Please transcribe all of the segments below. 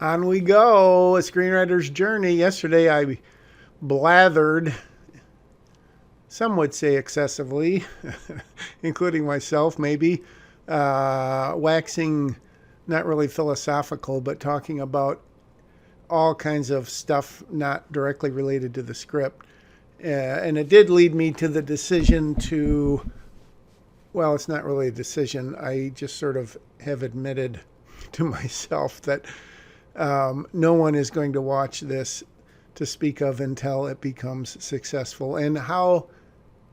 On we go. A screenwriter's journey. Yesterday I blathered, some would say excessively, including myself maybe, waxing not really philosophical, but talking about all kinds of stuff not directly related to the script. And it did lead me to the decision to, well, it's not really a decision. I just sort of have admitted to myself that no one is going to watch this to speak of until it becomes successful. And how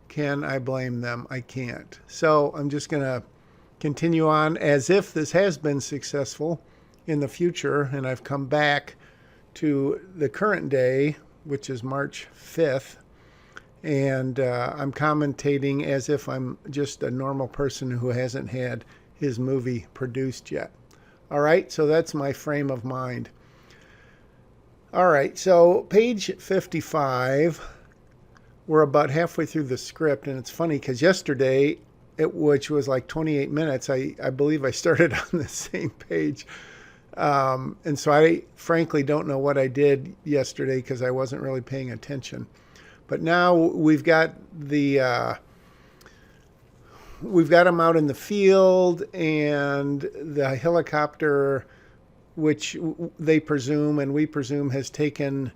can I blame them? I can't. So I'm just going to continue on as if this has been successful in the future. And I've come back to the current day, which is March 5th. And I'm commentating as if I'm just a normal person who hasn't had his movie produced yet. All right, so that's my frame of mind. All right, so page 55, we're about halfway through the script, and it's funny because yesterday, which was like 28 minutes, I believe I started on the same page. And so I frankly don't know what I did yesterday because I wasn't really paying attention. But now we've got them out in the field, and the helicopter, which they presume and we presume has taken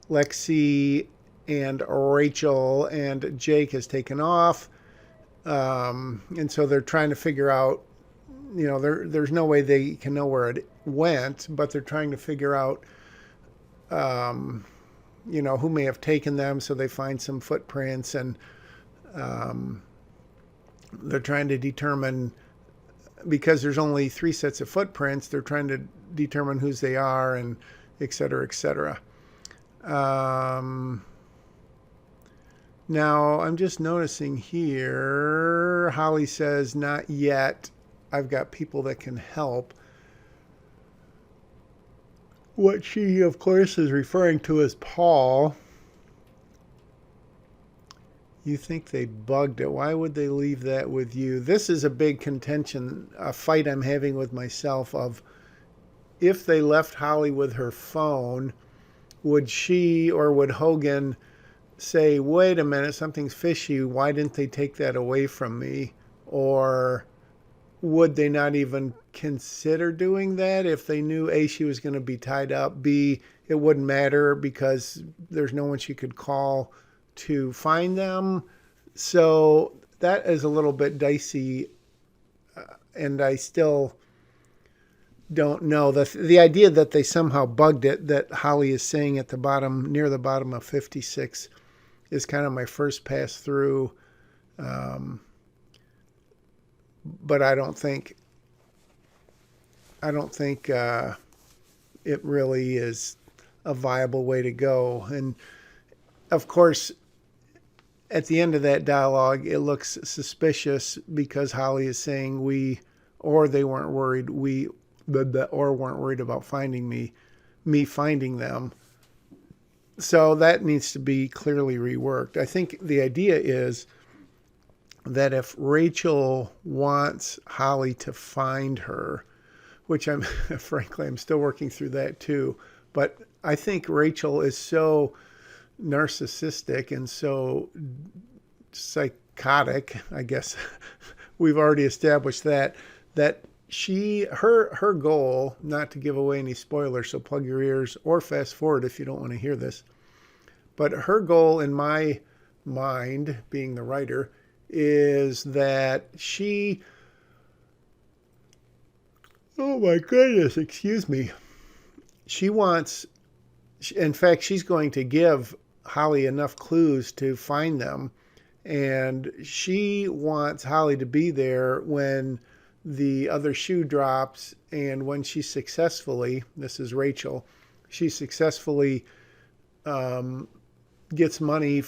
Lexi and Rachel, and Jake has taken off. And so they're trying to figure out, there's no way they can know where it went, but they're trying to figure out, who may have taken them. So they find some footprints, and they're trying to determine, because there's only 3 sets of footprints, they're trying to determine whose they are, and et cetera, et cetera. Now, I'm just noticing here, Holly says, not yet. I've got people that can help. What she, of course, is referring to is Paul. You think they bugged it. Why would they leave that with you? This is a big contention, a fight I'm having with myself of, if they left Holly with her phone, would she or would Hogan say, wait a minute, something's fishy. Why didn't they take that away from me? Or would they not even consider doing that if they knew A, she was going to be tied up, B, it wouldn't matter because there's no one she could call to find them? So that is a little bit dicey, and I still don't know. The idea that they somehow bugged it, that Holly is saying at the bottom, near the bottom of 56, is kind of my first pass through. But I don't think it really is a viable way to go. And of course, at the end of that dialogue, it looks suspicious because Holly is saying they weren't worried, or weren't worried about finding me finding them. So that needs to be clearly reworked. I think the idea is that if Rachel wants Holly to find her, which I'm frankly, I'm still working through that too, but I think Rachel is so narcissistic and so psychotic, I guess we've already established that her goal, not to give away any spoilers, so plug your ears or fast forward if you don't want to hear this, but her goal in my mind, being the writer, is that oh my goodness, excuse me. In fact, she's going to give Holly enough clues to find them. And she wants Holly to be there when the other shoe drops, and when she successfully, this is Rachel, she successfully extorts money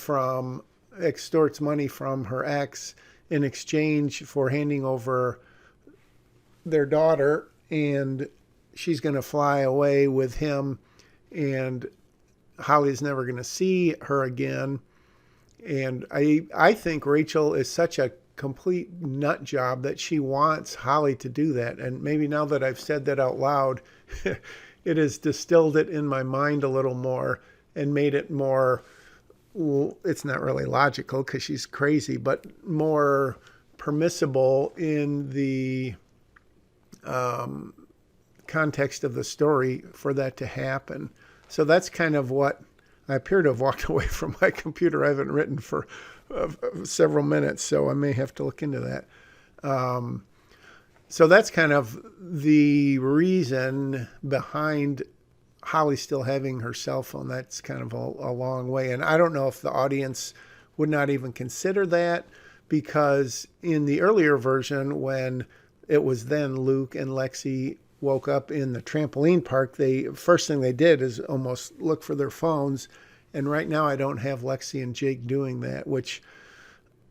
from her ex in exchange for handing over their daughter, and she's going to fly away with him, and Holly's never going to see her again. And I think Rachel is such a complete nut job that she wants Holly to do that. And maybe now that I've said that out loud, it has distilled it in my mind a little more and made it more, well, it's not really logical because she's crazy, but more permissible in the context of the story for that to happen. So that's kind of what I appear to have walked away from my computer. I haven't written for several minutes, so I may have to look into that. So that's kind of the reason behind Holly still having her cell phone. That's kind of a long way. And I don't know if the audience would not even consider that, because in the earlier version, when it was then Luke and Lexi woke up in the trampoline park, first thing they did is almost look for their phones. And right now I don't have Lexi and Jake doing that, which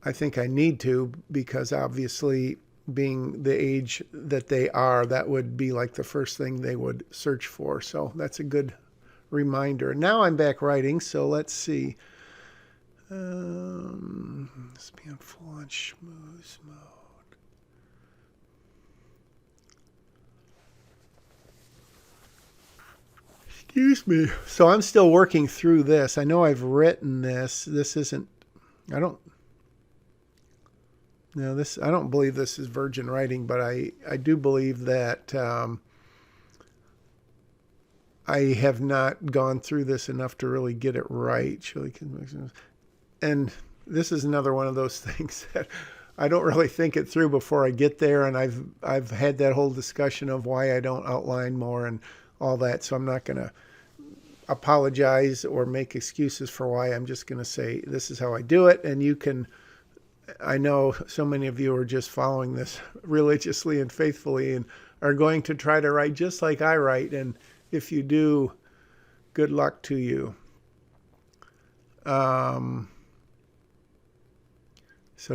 I think I need to, because obviously being the age that they are, that would be like the first thing they would search for. So that's a good reminder. Now I'm back writing, so let's see. Let's be on full on schmooze mode. Excuse me. So I'm still working through this. I know I've written this. This isn't, I don't believe this is virgin writing, but I do believe that I have not gone through this enough to really get it right. And this is another one of those things that I don't really think it through before I get there. And I've had that whole discussion of why I don't outline more and all that. So I'm not going to apologize or make excuses for why. I'm just going to say, this is how I do it. And you can, I know so many of you are just following this religiously and faithfully and are going to try to write just like I write. And if you do, good luck to you. So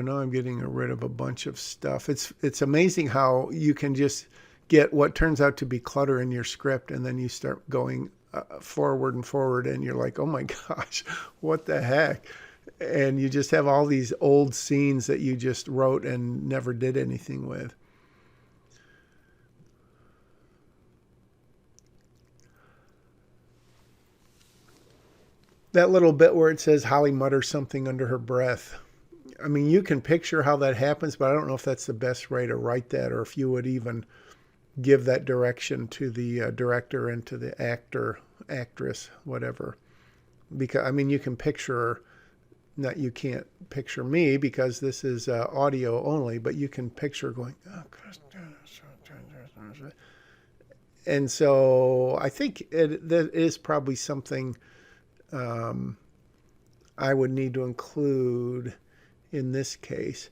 now I'm getting rid of a bunch of stuff. It's amazing how you can just get what turns out to be clutter in your script, and then you start going forward and forward, and you're like, oh my gosh, what the heck? And you just have all these old scenes that you just wrote and never did anything with. That little bit where it says Holly mutters something under her breath. I mean, you can picture how that happens, but I don't know if that's the best way to write that, or if you would even give that direction to the director and to the actor, actress, whatever. Because, I mean, you can picture, not you can't picture me because this is audio only, but you can picture going, oh, and so I think that is probably something I would need to include in this case.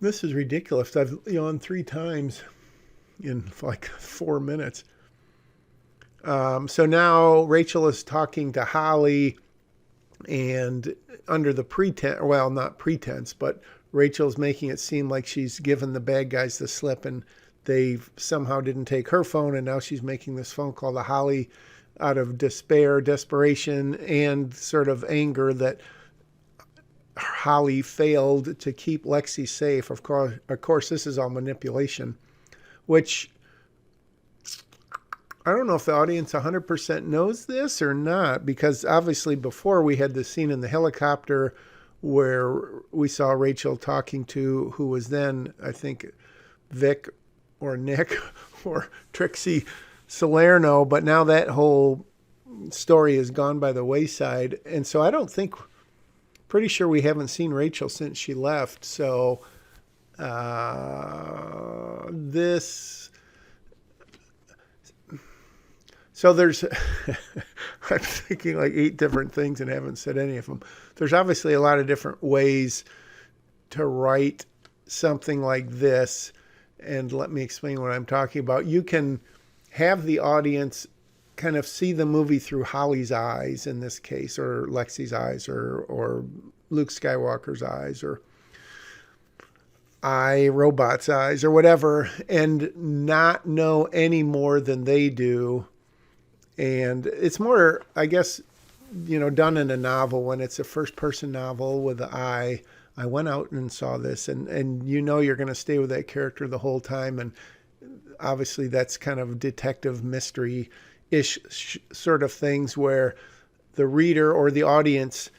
This is ridiculous. I've yawned 3 times in like 4 minutes. So now Rachel is talking to Holly, and under the pretense, well, not pretense, but Rachel's making it seem like she's given the bad guys the slip, and they somehow didn't take her phone, and now she's making this phone call to Holly out of despair, desperation, and sort of anger that Holly failed to keep Lexi safe. Of course, this is all manipulation, which I don't know if the audience 100% knows this or not, because obviously before we had the scene in the helicopter where we saw Rachel talking to who was then, I think, Vic or Nick or Trixie Salerno, but now that whole story has gone by the wayside. And so I don't think, pretty sure we haven't seen Rachel since she left. So so there's, I'm thinking like 8 different things and haven't said any of them. There's obviously a lot of different ways to write something like this. And let me explain what I'm talking about. You can have the audience kind of see the movie through Holly's eyes in this case, or Lexi's eyes, or Luke Skywalker's eyes, or iRobot's eyes, or whatever, and not know any more than they do. And it's more, I guess, done in a novel when it's a first-person novel with the I went out and saw this, and you're going to stay with that character the whole time, and obviously that's kind of detective mystery-ish sort of things where the reader or the audience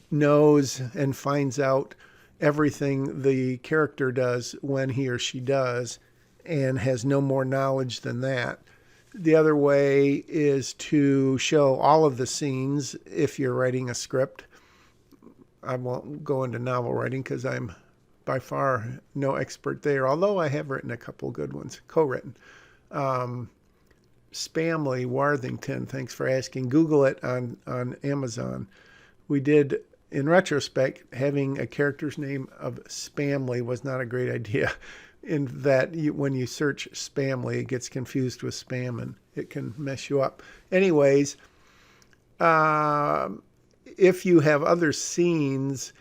knows and finds out everything the character does when he or she does and has no more knowledge than that. The other way is to show all of the scenes if you're writing a script. I won't go into novel writing because I'm by far no expert there, although I have written a couple good ones, co-written. Spamley Worthington, thanks for asking. Google it on Amazon. We did, in retrospect, having a character's name of Spamley was not a great idea, in that when you search Spamley, it gets confused with spam and it can mess you up. Anyways, if you have other scenes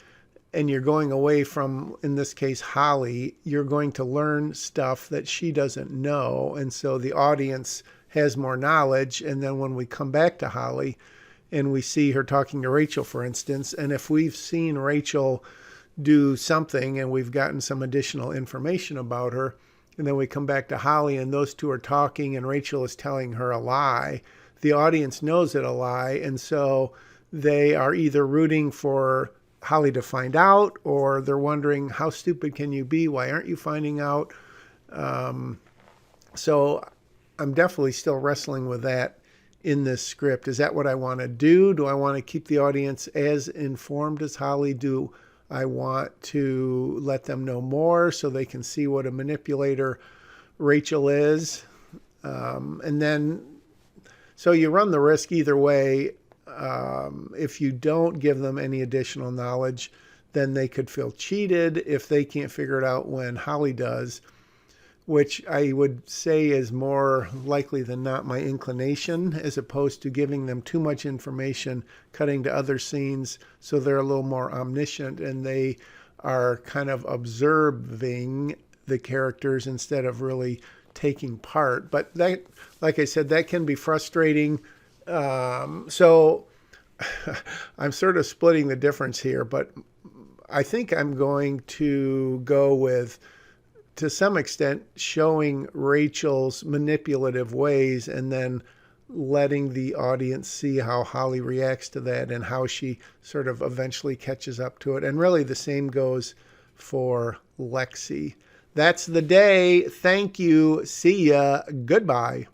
and you're going away from, in this case, Holly, you're going to learn stuff that she doesn't know. And so the audience has more knowledge. And then when we come back to Holly and we see her talking to Rachel, for instance, and if we've seen Rachel do something and we've gotten some additional information about her, and then we come back to Holly and those two are talking and Rachel is telling her a lie, the audience knows it a lie. And so they are either rooting for Holly to find out, or they're wondering, how stupid can you be? Why aren't you finding out? So I'm definitely still wrestling with that in this script. Is that what I want to do? Do I want to keep the audience as informed as Holly? Do I want to let them know more so they can see what a manipulator Rachel is? And then, so you run the risk either way. If you don't give them any additional knowledge, then they could feel cheated if they can't figure it out when Holly does, which I would say is more likely than not my inclination, as opposed to giving them too much information, cutting to other scenes so they're a little more omniscient and they are kind of observing the characters instead of really taking part. But that, like I said, that can be frustrating. So I'm sort of splitting the difference here, but I think I'm going to go with, to some extent, showing Rachel's manipulative ways and then letting the audience see how Holly reacts to that and how she sort of eventually catches up to it. And really the same goes for Lexi. That's the day. Thank you. See ya. Goodbye.